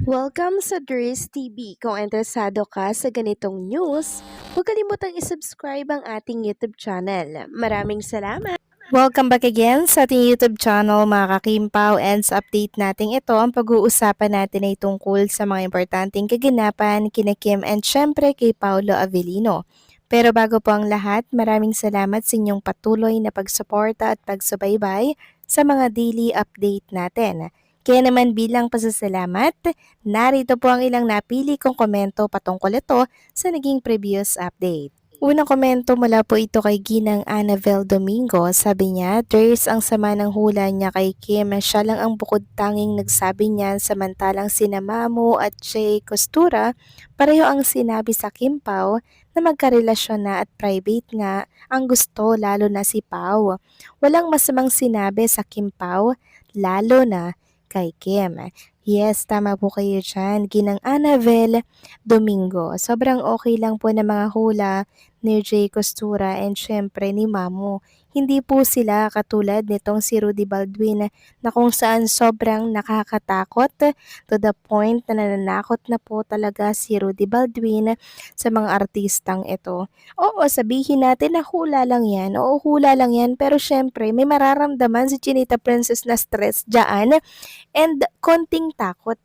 Welcome sa Dries TV. Kung interesado ka sa ganitong news, huwag kalimutang isubscribe ang ating YouTube channel. Maraming salamat! Welcome back again sa ating YouTube channel mga kakimpaw, and sa update natin ito, ang pag-uusapan natin ay tungkol sa mga importanteng kaganapan kina Kim and syempre kay Paolo Avellino. Pero bago po ang lahat, maraming salamat sa inyong patuloy na pagsuporta at pagsubaybay sa mga daily update natin. Kaya naman bilang pasasalamat, narito po ang ilang napili kong komento patungkol ito sa naging previous update. Unang komento mula po ito kay Ginang Annabel Domingo. Sabi niya, "There's ang sama ng hula niya kay Kim. Siya lang ang bukod tanging nagsabi niyan, samantalang sina Mamo at Jay Costura pareho ang sinabi sa Kim Pao na magkarelasyon na at private nga ang gusto, lalo na si Pao. Walang masamang sinabi sa Kim Pao, lalo na kay Kim." Yes, tama po kayo dyan. Ginang Annabel Domingo. Sobrang okay lang po na mga hula ni Jay Costura and syempre ni Mamo. Hindi po sila katulad nitong si Rudy Baldwin na kung saan sobrang nakakatakot, to the point na nananakot na po talaga si Rudy Baldwin sa mga artistang ito. Oo, sabihin natin na hula lang yan. Oo, hula lang yan. Pero syempre, may mararamdaman si Chinita Princess na stress dyan and konting takot.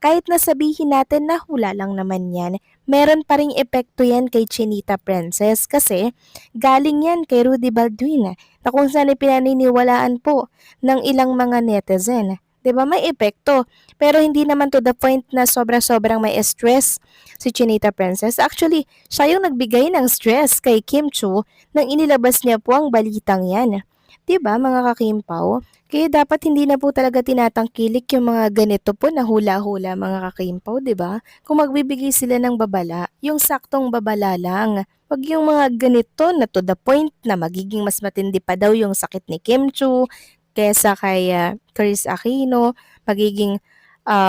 Kahit na sabihin natin na hula lang naman yan, meron pa ring epekto yan kay Chinita Princess kasi galing yan kay Rudy Baldwin na kung saan ipinaniniwalaan po ng ilang mga netizen. 'Di ba may epekto? Pero hindi naman to the point na sobra-sobrang may stress si Chinita Princess. Actually, siya yung nagbigay ng stress kay Kim Chu nang inilabas niya po ang balitang yan. 'Di ba mga kakimpaw? Kaya dapat hindi na po talaga tinatangkilik yung mga ganito po na hula-hula mga kakimpaw, 'di ba? Kung magbibigay sila ng babala, yung saktong babala lang. Wag yung mga ganito na to the point na magiging mas matindi pa daw yung sakit ni Kim Chu kesa kay Chris Aquino, magiging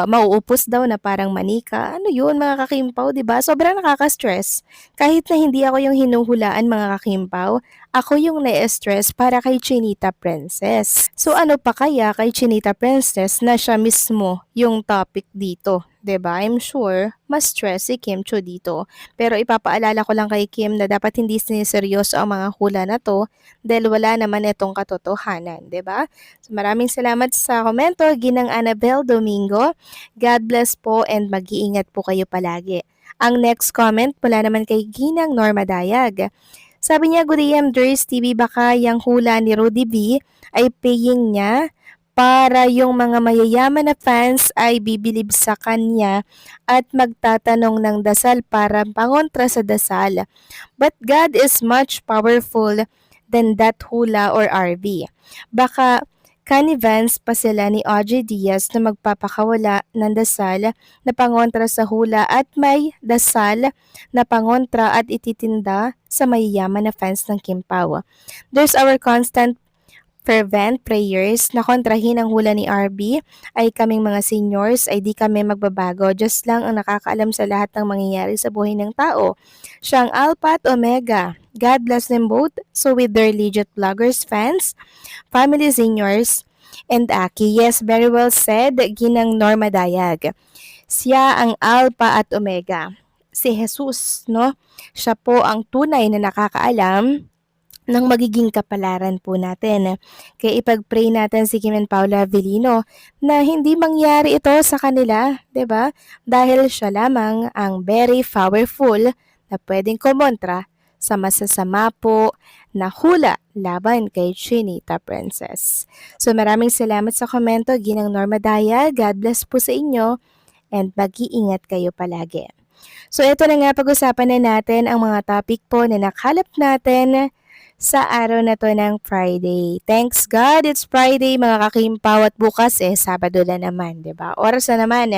mauupos daw na parang manika. Ano yun mga kakimpaw, 'di ba? Sobrang nakaka-stress. Kahit na hindi ako yung hinuhulaan mga kakimpaw, ako yung na-stress para kay Chinita Princess. So ano pa kaya kay Chinita Princess na siya mismo yung topic dito? 'Di ba? I'm sure mas stress si Kim Cho dito. Pero ipapaalala ko lang kay Kim na dapat hindi siniseryoso ang mga hula na to dahil wala naman itong katotohanan, 'di ba? So maraming salamat sa komento, Ginang Annabel Domingo. God bless po and mag-iingat po kayo palagi. Ang next comment mula naman kay Ginang Norma Dayag. Sabi niya, "Good AM Durs TV, baka yung hula ni Rudy B ay paying niya para yung mga mayayaman na fans ay bibilib sa kanya at magtatanong ng dasal para pangontra sa dasal. But God is much powerful than that hula or RV. Baka Canivans pa sila ni Audrey Diaz na magpapakawala ng dasal na pangontra sa hula at may dasal na pangontra at ititinda sa mayayaman na fans ng Kim Pao. There's our constant fervent prayers na kontrahin ang hula ni RB ay kaming mga seniors ay di kami magbabago. Diyos lang ang nakakaalam sa lahat ng mangyayari sa buhay ng tao. Siya ang Alpha at Omega. God bless them both. So with their legit vloggers, fans, family seniors, and Aki. Yes, very well said, Ginang Norma Dayag. Siya ang Alpha at Omega. Si Jesus, no? Siya po ang tunay na nakakaalam ng magiging kapalaran po natin. Kaya ipag-pray natin si Kim and Paula Avellino na hindi mangyari ito sa kanila, 'di ba? Dahil siya lamang ang very powerful na pwedeng kumontra sa masasama po na hula laban kay Chinita Princess. So maraming salamat sa komento, Ginang Norma Daya. God bless po sa inyo and mag-iingat kayo palagi. So ito na nga, pag-usapan na natin ang mga topic po na nakalap natin sa araw na to ng Friday. Thanks God, it's Friday mga kakimpaw, at bukas Sabado na naman, 'di ba? Oras na naman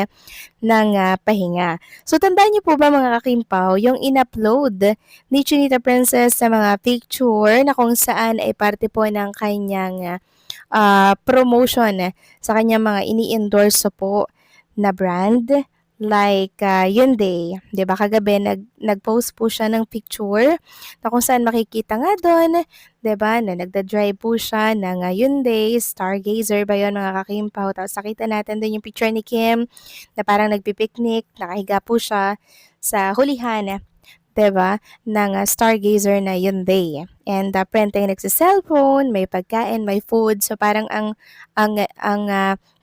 ng pahinga. So tandaan niyo po ba mga kakimpaw, yung in-upload ni Chinita Princess sa mga picture na kung saan ay parte po ng kanyang promotion sa kanyang mga ini-endorse po na brand. like Hyundai, 'di ba? Kagabi nag-post po siya ng picture na kung saan makikita nga doon, 'di ba, na nagda-drive po siya ng Hyundai Stargazer ba 'yon mga kakimpaw. Tapos nakita natin doon yung picture ni Kim na parang nagpi-picnic, nakahiga po siya sa hulihan, 'di ba, ng Stargazer na Hyundai. And apparently nagse-cellphone, may pagkain, may food. So parang ang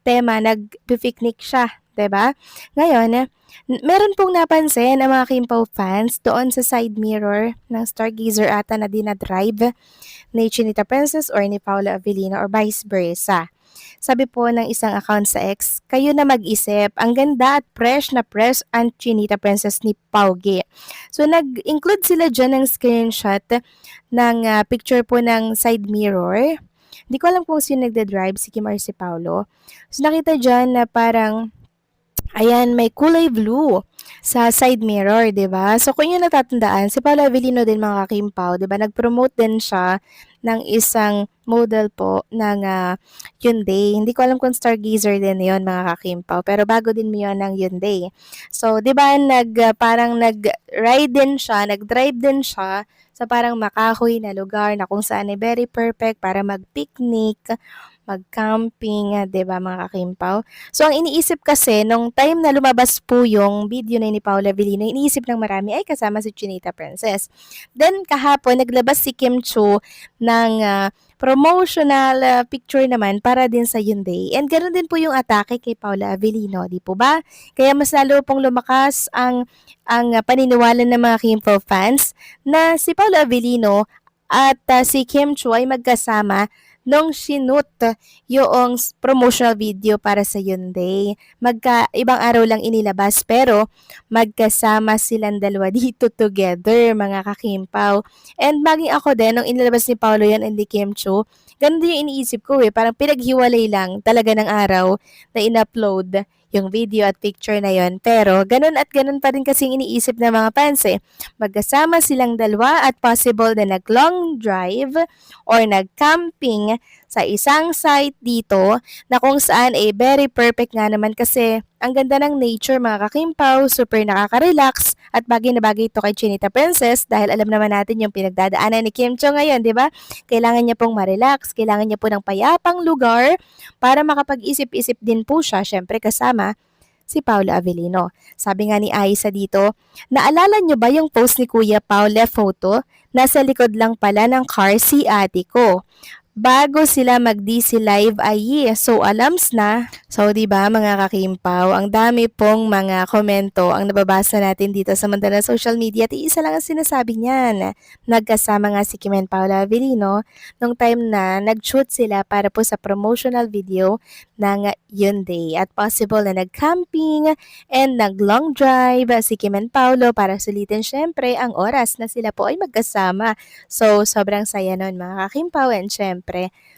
tema nagpi-picnic siya, 'di ba? Ngayon, meron pong napansin ang mga Kimpaw fans doon sa side mirror ng Stargazer ata na dinadrive ni Chinita Princess or ni Paula Avellino or vice versa. Sabi po ng isang account sa X, kayo na mag-isip, ang ganda at fresh ang Chinita Princess ni Paugi. So nag-include sila dyan ng screenshot ng picture po ng side mirror. Hindi ko alam kung sino nagde-drive, si Kim or si Paulo. So nakita dyan na parang ayan, may kulay blue sa side mirror, 'di ba? So kung yung natatandaan, si Paolo Avellino din mga kakimpaw, 'di ba? Nag-promote din siya ng isang model po ng Hyundai. Hindi ko alam kung Stargazer din 'yon mga kakimpaw, pero bago din 'yon ng Hyundai. So 'di ba parang nag-ride din siya, nag-drive din siya sa parang makahoy na lugar na kung saan ay very perfect para mag-picnic, mag-camping, 'di ba mga kakimpaw? So, ang iniisip kasi nung time na lumabas po yung video na ni Paula Avellino, iniisip ng marami ay kasama si Chinita Princess. Then, kahapon, naglabas si Kim Chu ng promotional picture naman para din sa Hyundai. And ganoon din po yung atake kay Paula Avellino, di po ba? Kaya mas lalo pong lumakas ang paniniwala ng mga Kim Pro fans na si Paula Avellino at si Kim Chu ay magkasama nung sinut yung promotional video para sa Hyundai. Ibang araw lang inilabas pero magkasama silang dalawa dito together mga kakimpaw. And maging ako din, nung inilabas ni Paolo yan and ni Kim Chu, ganun din yung iniisip ko parang pinaghiwalay lang talaga ng araw na in-upload yung video at picture na yon. Pero ganun at ganun pa rin kasi iniisip ng mga fans magkasama silang dalawa at possible na nag-long drive or nag-camping sa isang site dito na kung saan very perfect nga naman kasi ang ganda ng nature mga kakimpaw, super nakaka-relax at bagay na bagay ito kay Chinita Princess dahil alam naman natin yung pinagdadaanan ni Kim Cho ngayon, di ba? Kailangan niya pong ma-relax, kailangan niya po ng payapang lugar para makapag-isip-isip din po siya, syempre kasama si Paolo Avellino. Sabi nga ni Aisa dito, naalala niyo ba yung post ni Kuya Pao left photo? Nasa likod lang pala ng car si ate ko. Bago sila mag-DC live ay so alams na. So 'di ba mga kakimpaw, ang dami pong mga komento ang nababasa natin dito sa mundo ng social media at isa lang ang sinasabi niyan. Nagkasama nga si Kim and Paula Avellino nung time na nag-shoot sila para po sa promotional video ng Hyundai at possible na nag-camping and nag-long drive si Kim and Paulo para sulitin syempre ang oras na sila po ay magkasama. So sobrang saya nun mga kakimpaw and syempre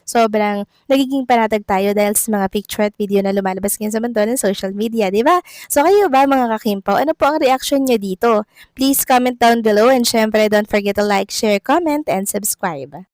sobrang nagiging panatag tayo dahil sa mga picture at video na lumalabas ngayon sa mundo ng social media, di ba? So kayo ba mga kakimpaw, ano po ang reaction nyo dito? Please comment down below and syempre don't forget to like, share, comment, and subscribe.